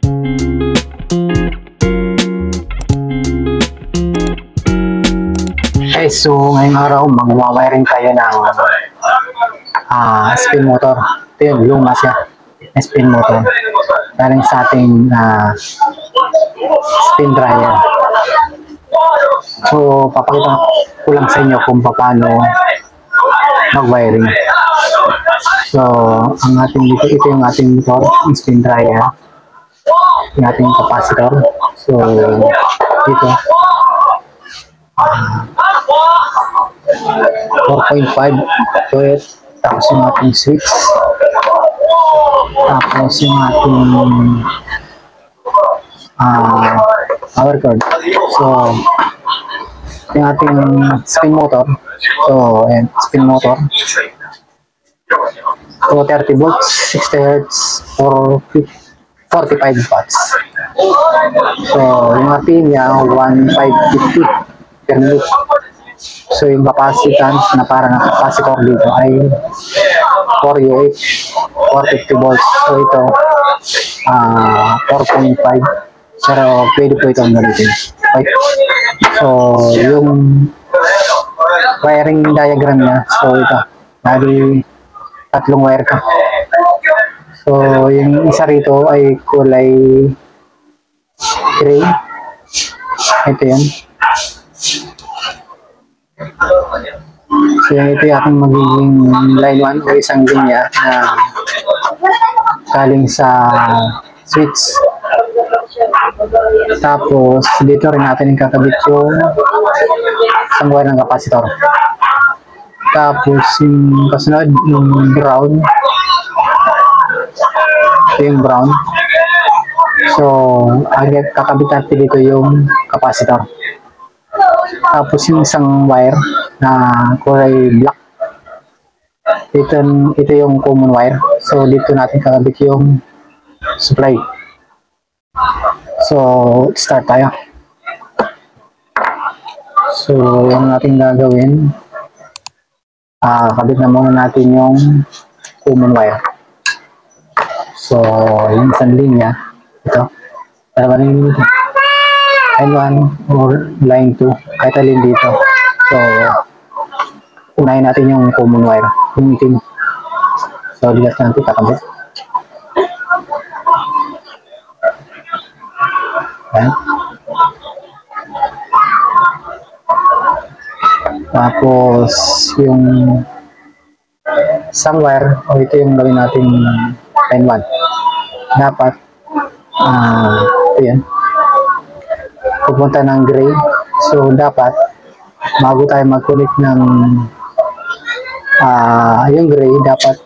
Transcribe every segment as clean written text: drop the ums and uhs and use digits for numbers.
Okay, so ngayong araw magwawiring tayo ng spin motor. Ito yun, luma siya, spin motor galing sa ating spin dryer. So papakita ko lang sa inyo kung paano mag-wiring. So ang ating dito, ito yung ating motor, yung spin dryer, yung ating capacitor. So dito 4.5 to it, tapos yung ating switch, tapos yung ating power cord. So yung ating spin motor, so and spin motor, so 30 volts, 60 hertz, or 45 watts. So yung ating niya 1550 per minute. So yung capacitance na para ng capacitor dito ay 4U8, 450 volts. So ito 4.5, pero pwede po itong gamitin. Okay. So yung wiring diagram niya, so ito bali tatlong wire ka. So yung isa rito ay kulay gray, ito yan. So ito yung aking magiging line 1 o isang linya na galing sa switch. Tapos dito rin natin kakabit yung isang wire ng capacitor. Tapos yung kasunod yung brown, ito yung brown. So agad kakabit natin dito yung capacitor. Tapos yung isang wire na kulay black, ito yung common wire. So dito natin kakabit yung supply. So start tayo. So yung ating gagawin, kabit na muna natin yung common wire. So yung isang linya, ito dalawa rin dito, line 1 or line 2, kahit alin dito. So unahin natin yung common wire, yung itim. So ligat natin kakabit. Ayan. Tapos yung isang wire, o ito yung gawin natin line 1. Dapat ito yan, pupunta ng gray. So dapat bago tayo mag-connect ng yung gray, dapat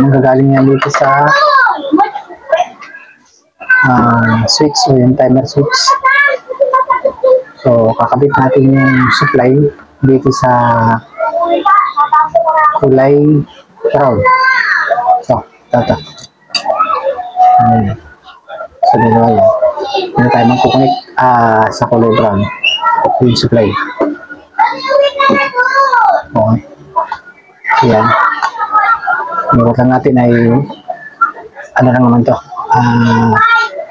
magagaling yan dito sa switch o yung timer switch. So kakabit natin yung supply dito sa kulay brown. So ito. So dalawa yan. Hindi tayo mag-connect sa kulay brown yung supply. Okay. Yan. Iwag lang natin ay ano lang naman to,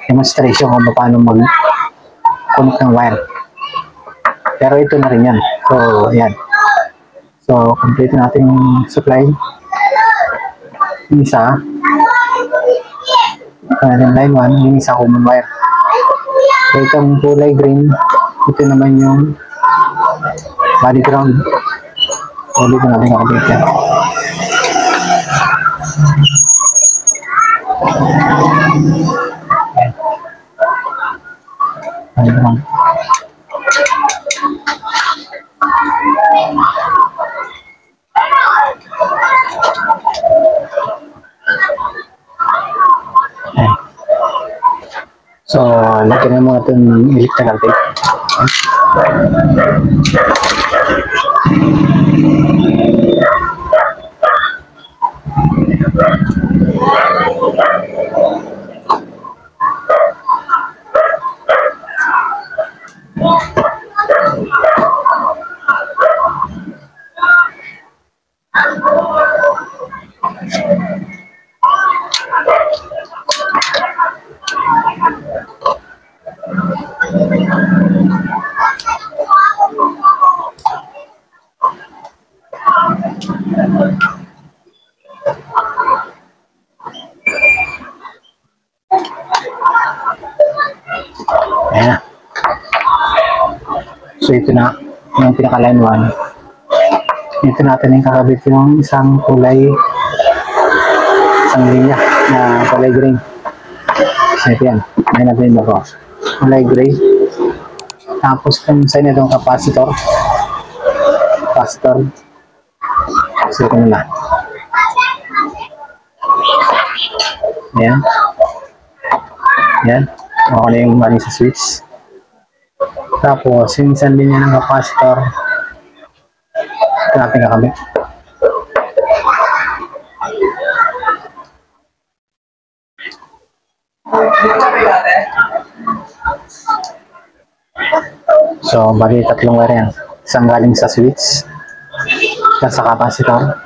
demonstration kung paano mag-connect ng wire. Pero ito na rin yan. So yan. So complete natin yung supply. Isa line 1, yung isa common wire. So itong kulay green, ito naman yung body ground. So dito natin kakabit yan. Body ground. So, lagyan na muna itong electrical tape. Ayan na. So ito na yung pinaka line 1. Ito natin yung kakabit yung isang kulay, isang linya na kulay green. So ito yan. Ayan natin yung bago. Kulay gray. Tapos kung saan itong capacitor. So ito na. Ayan. Ayan. Okay na yung mali sa switch. Tapos, yung isang linya ng capacitor, ito natin kakabit. So, bali tatlong wire yan. Isang galing sa switch, isa sa capacitor,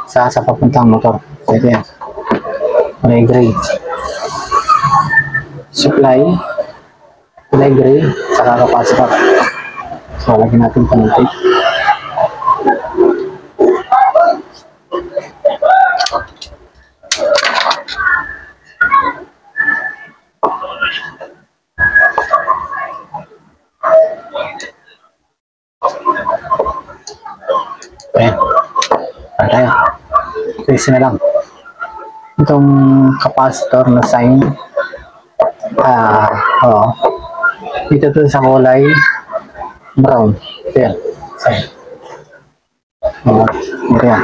isa sa papuntang motor. So, ito yan. Kulay gray. Supply, kulay gray, saka capacitor. So, lagyan natin pa ng tape. Ayan. Ayan. Trace na lang. Itong capacitor na sign, dito to sa kulay brown. Ito yan. Ito yan.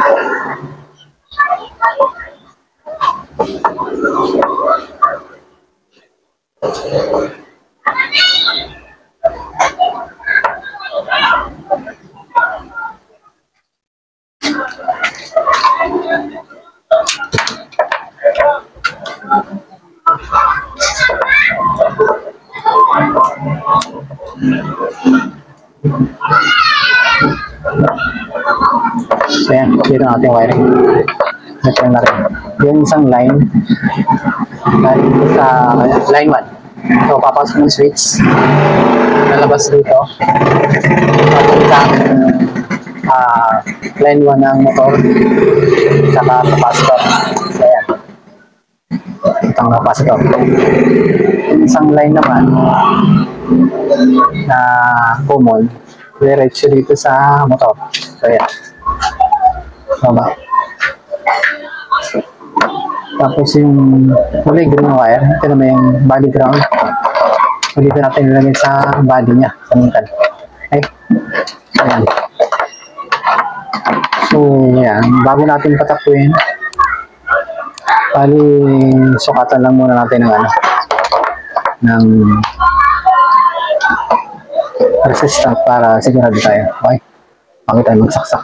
So yan, dito ang ating wiring. Ito na rin. Yung isang line sa line 1. So papasok ng switch, lalabas dito. Papuntang line 1 ng motor, saka capacitor. So yan. Ito ang capacitor. Yung isang line naman na common, diretso dito sa motor. So yan. Baba. Tapos yung kulay green wire, ito naman yung body ground. So dito natin nilagay sa body niya, sa mintan. Okay. So yan. So yan, bago natin patakuin, bali sukatan lang muna natin ng ng resistant para sigurado tayo. Okay. Bago tayo magsaksak.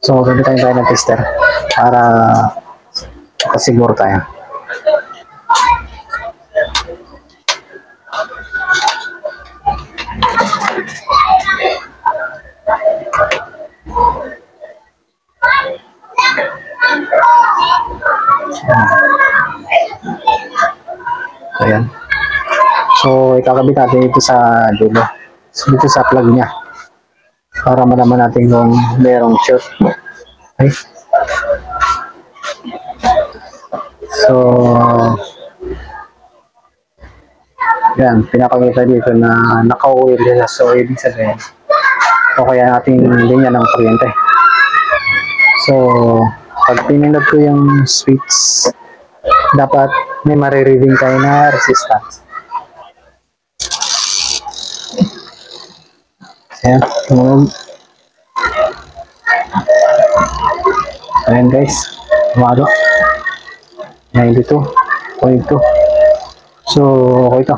So, gamitin tayo ng tester para kasiguro tayo. Ayan. So, ikakabit natin ito sa dulo. So, dito sa plug niya. Para malaman natin kung merong short. Okay. So, yan, pinakakita dito na naka-oil siya. So, ibig sabihin, o kaya natin linya ng kuryente. So, pag pinindot ko yung switch, dapat may marireading tayo na resistance. Ayan, tumunog. Ayan guys, tumado. 92.2. So, okay ito.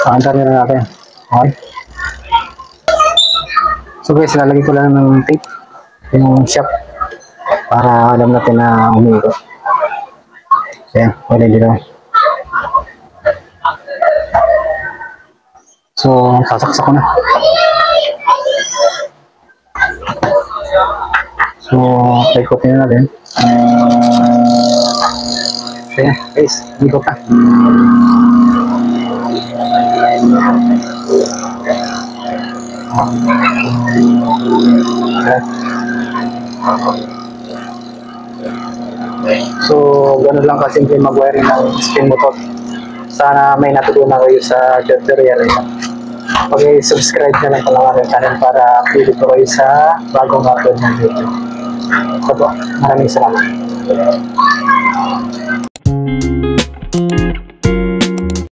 Pakantar na natin. Okay. So guys, lalagay ko lang ng tape yung shock para alam natin na umiikot. So, ayan, pwede dito. So, sasaksak ko na. So, paikotin na natin. So, yan, guys, ikot na. So, ganun lang kasimple mag-wiring ng spin motor. Sana may natutunan kayo sa tutorial ito. Pag-subscribe na lang pala ang aking channel para update ko kayo sa bagong upload ng video. So po, maraming salamat.